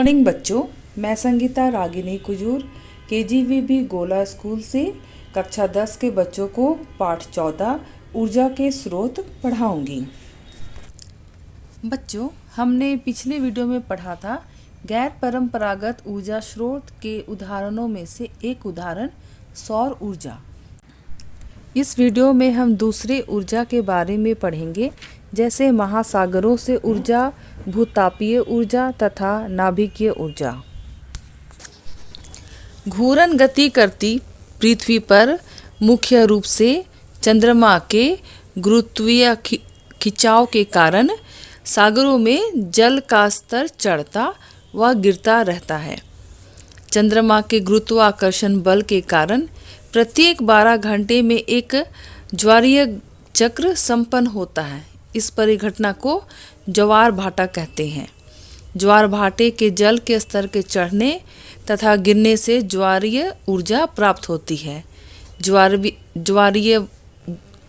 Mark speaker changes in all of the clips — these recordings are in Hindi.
Speaker 1: मॉर्निंग बच्चों, मैं संगीता रागिनी कुजूर केजीवीबी गोला स्कूल से कक्षा 10 के बच्चों को पाठ 14 ऊर्जा के स्रोत पढ़ाऊंगी। बच्चों, हमने पिछले वीडियो में पढ़ा था गैर परंपरागत ऊर्जा स्रोत के उदाहरणों में से एक उदाहरण सौर ऊर्जा। इस वीडियो में हम दूसरे ऊर्जा के बारे में पढ़ेंगे, जैसे महासागरों से ऊर्जा, भूतापीय ऊर्जा तथा नाभिकीय ऊर्जा। घूर्णन गति करती पृथ्वी पर मुख्य रूप से चंद्रमा के गुरुत्वीय खिंचाव के कारण सागरों में जल का स्तर चढ़ता व गिरता रहता है। चंद्रमा के गुरुत्वाकर्षण बल के कारण प्रत्येक 12 घंटे में एक ज्वारीय चक्र संपन्न होता है। इस परिघटना को ज्वार भाटा कहते हैं। ज्वार भाटे के जल के स्तर के चढ़ने तथा गिरने से ज्वारीय ऊर्जा प्राप्त होती है। ज्वारीय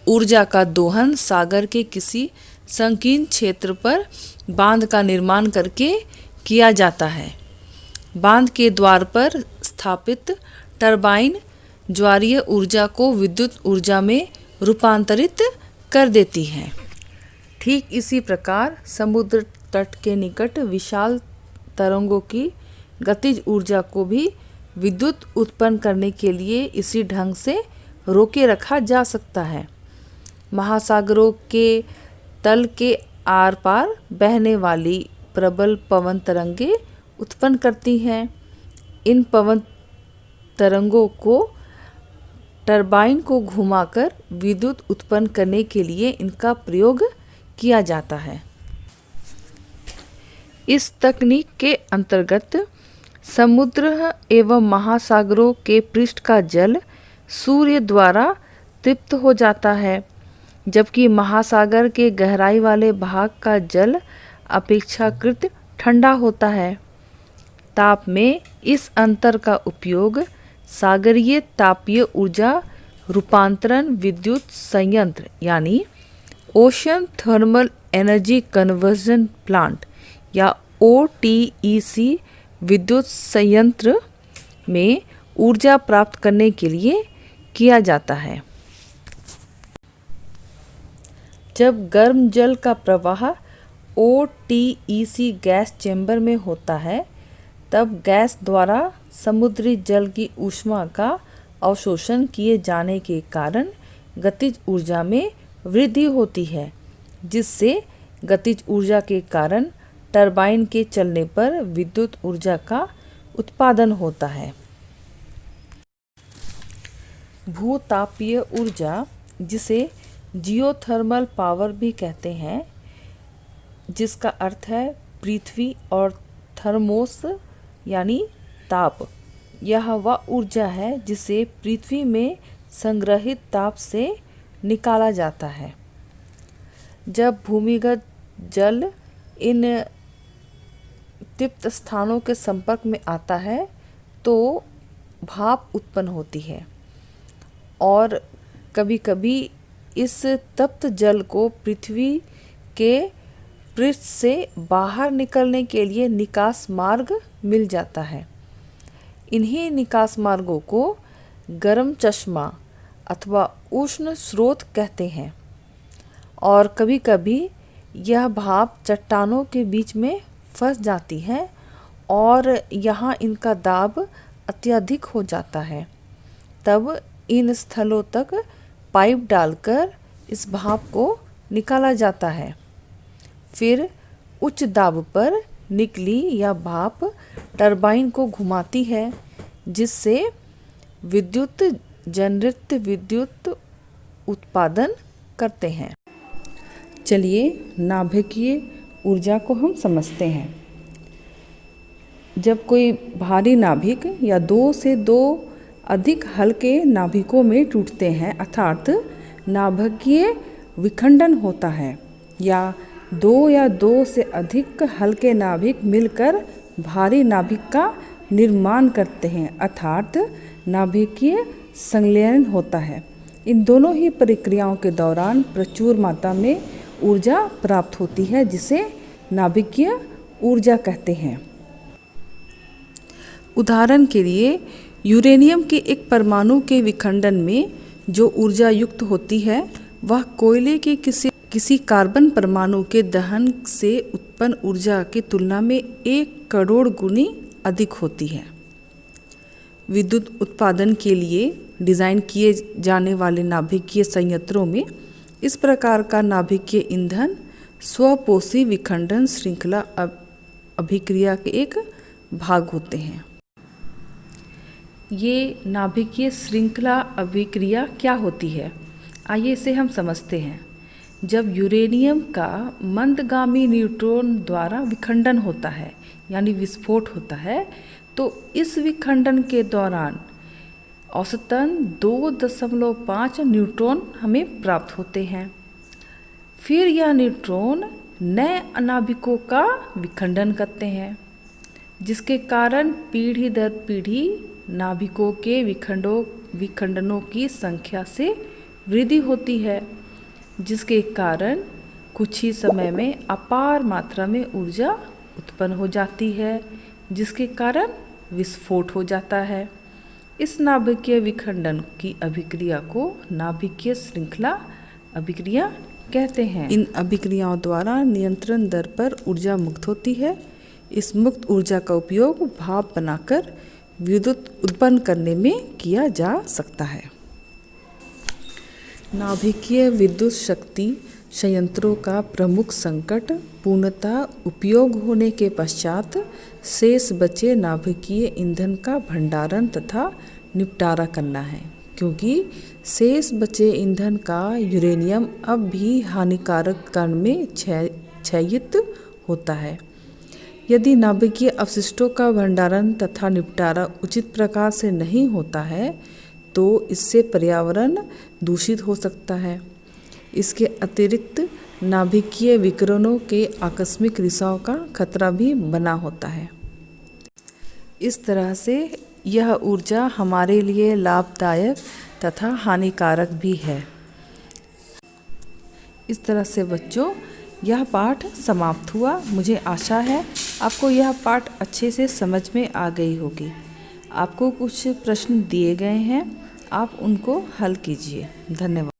Speaker 1: ऊर्जा का दोहन सागर के किसी संकीर्ण क्षेत्र पर बांध का निर्माण करके किया जाता है। बांध के द्वार पर स्थापित टरबाइन ज्वारीय ऊर्जा को विद्युत ऊर्जा में रूपांतरित कर देती है। ठीक इसी प्रकार समुद्र तट के निकट विशाल तरंगों की गतिज ऊर्जा को भी विद्युत उत्पन्न करने के लिए इसी ढंग से रोके रखा जा सकता है। महासागरों के तल के आर पार बहने वाली प्रबल पवन तरंगें उत्पन्न करती हैं। इन पवन तरंगों को टरबाइन को घुमाकर विद्युत उत्पन्न करने के लिए इनका प्रयोग किया जाता है। इस तकनीक के अंतर्गत समुद्र एवं महासागरों के पृष्ठ का जल सूर्य द्वारा तृप्त हो जाता है, जबकि महासागर के गहराई वाले भाग का जल अपेक्षाकृत ठंडा होता है। ताप में इस अंतर का उपयोग सागरीय तापीय ऊर्जा रूपांतरण विद्युत संयंत्र यानी ocean thermal energy conversion plant या OTEC विद्युत संयंत्र में ऊर्जा प्राप्त करने के लिए किया जाता है। जब गर्म जल का प्रवाह OTEC गैस चैम्बर में होता है, तब गैस द्वारा समुद्री जल की ऊष्मा का अवशोषण किए जाने के कारण गतिज ऊर्जा में वृद्धि होती है, जिससे गतिज ऊर्जा के कारण टरबाइन के चलने पर विद्युत ऊर्जा का उत्पादन होता है। भूतापीय ऊर्जा, जिसे जियोथर्मल पावर भी कहते हैं, जिसका अर्थ है पृथ्वी और थर्मोस यानी ताप, यह वह ऊर्जा है जिसे पृथ्वी में संग्रहित ताप से निकाला जाता है। जब भूमिगत जल इन तृप्त स्थानों के संपर्क में आता है तो भाप उत्पन्न होती है और कभी-कभी इस तप्त जल को पृथ्वी के पृष्ठ से बाहर निकलने के लिए निकास मार्ग मिल जाता है। इन्हीं निकास मार्गों को गर्म चश्मा अथवा उष्ण स्रोत कहते हैं और कभी-कभी यह भाप चट्टानों के बीच में फंस जाती है और यहाँ इनका दाब अत्यधिक हो जाता है। तब इन स्थलों तक पाइप डालकर इस भाप को निकाला जाता है। फिर उच्च दाब पर निकली यह भाप टरबाइन को घुमाती है, जिससे विद्युत जनरित विद्युत उत्पादन करते हैं। चलिए नाभिकीय ऊर्जा को हम समझते हैं। जब कोई भारी नाभिक या 2 से 2 अधिक हल्के नाभिकों में टूटते हैं, अर्थात नाभिकीय विखंडन होता है, या 2 से अधिक हल्के नाभिक मिलकर भारी नाभिक का निर्माण करते हैं, अर्थात नाभिकीय संलयन होता है। इन दोनों ही प्रक्रियाओं के दौरान प्रचुर मात्रा में ऊर्जा प्राप्त होती है, जिसे नाभिकीय ऊर्जा कहते हैं। उदाहरण के लिए यूरेनियम के एक परमाणु के विखंडन में जो ऊर्जा युक्त होती है वह कोयले के किसी कार्बन परमाणु के दहन से उत्पन्न ऊर्जा की तुलना में 1 करोड़ गुनी अधिक होती है। विद्युत उत्पादन के लिए डिज़ाइन किए जाने वाले नाभिकीय संयंत्रों में इस प्रकार का नाभिकीय ईंधन स्वपोषी विखंडन श्रृंखला अभिक्रिया के एक भाग होते हैं। ये नाभिकीय श्रृंखला अभिक्रिया क्या होती है, आइए इसे हम समझते हैं। जब यूरेनियम का मंदगामी न्यूट्रॉन द्वारा विखंडन होता है यानी विस्फोट होता है, तो इस विखंडन के दौरान औसतन 2.5 न्यूट्रॉन हमें प्राप्त होते हैं। फिर यह न्यूट्रॉन नए नाभिकों का विखंडन करते हैं, जिसके कारण पीढ़ी दर पीढ़ी नाभिकों के विखंडनों की संख्या से वृद्धि होती है, जिसके कारण कुछ ही समय में अपार मात्रा में ऊर्जा उत्पन्न हो जाती है, जिसके कारण विस्फोट हो जाता है। इस नाभिकीय विखंडन की अभिक्रिया को नाभिकीय श्रृंखला अभिक्रिया कहते हैं। इन अभिक्रियाओं द्वारा नियंत्रण दर पर ऊर्जा मुक्त होती है। इस मुक्त ऊर्जा का उपयोग भाप बनाकर विद्युत उत्पन्न करने में किया जा सकता है। नाभिकीय विद्युत शक्ति संयंत्रों का प्रमुख संकट पूर्णतः उपयोग होने के पश्चात शेष बचे नाभिकीय ईंधन का भंडारण तथा निपटारा करना है, क्योंकि शेष बचे ईंधन का यूरेनियम अब भी हानिकारक कण में क्षयित होता है। यदि नाभिकीय अवशिष्टों का भंडारण तथा निपटारा उचित प्रकार से नहीं होता है तो इससे पर्यावरण दूषित हो सकता है। इसके अतिरिक्त नाभिकीय विकिरणों के आकस्मिक रिसाव का खतरा भी बना होता है। इस तरह से यह ऊर्जा हमारे लिए लाभदायक तथा हानिकारक भी है। इस तरह से बच्चों, यह पाठ समाप्त हुआ। मुझे आशा है आपको यह पाठ अच्छे से समझ में आ गई होगी। आपको कुछ प्रश्न दिए गए हैं, आप उनको हल कीजिए। धन्यवाद।